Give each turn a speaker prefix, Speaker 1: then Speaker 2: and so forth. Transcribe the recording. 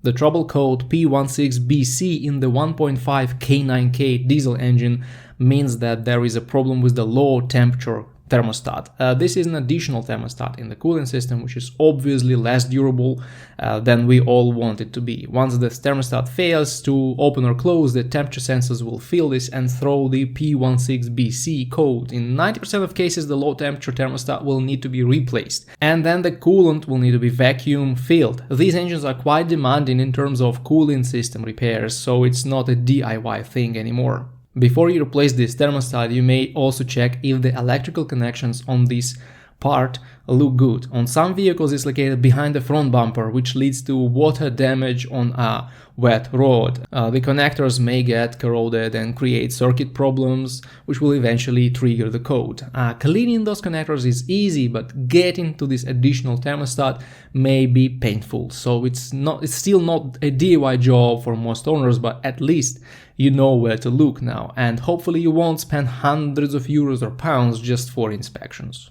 Speaker 1: The trouble code P16BC in the 1.5 K9K diesel engine means that there is a problem with the low temperature thermostat. This is an additional thermostat in the cooling system, which is obviously less durable than we all want it to be. Once the thermostat fails to open or close, the temperature sensors will feel this and throw the P16BC code. In 90% of cases, the low temperature thermostat will need to be replaced, and then the coolant will need to be vacuum filled. These engines are quite demanding in terms of cooling system repairs, so it's not a DIY thing anymore. Before you replace this thermostat, you may also check if the electrical connections on this part look good. On some vehicles it's located behind the front bumper, which leads to water damage on a wet road. The connectors may get corroded and create circuit problems, which will eventually trigger the code. Cleaning those connectors is easy, but getting to this additional thermostat may be painful. So it's still not a DIY job for most owners, but at least you know where to look now, and hopefully you won't spend hundreds of euros or pounds just for inspections.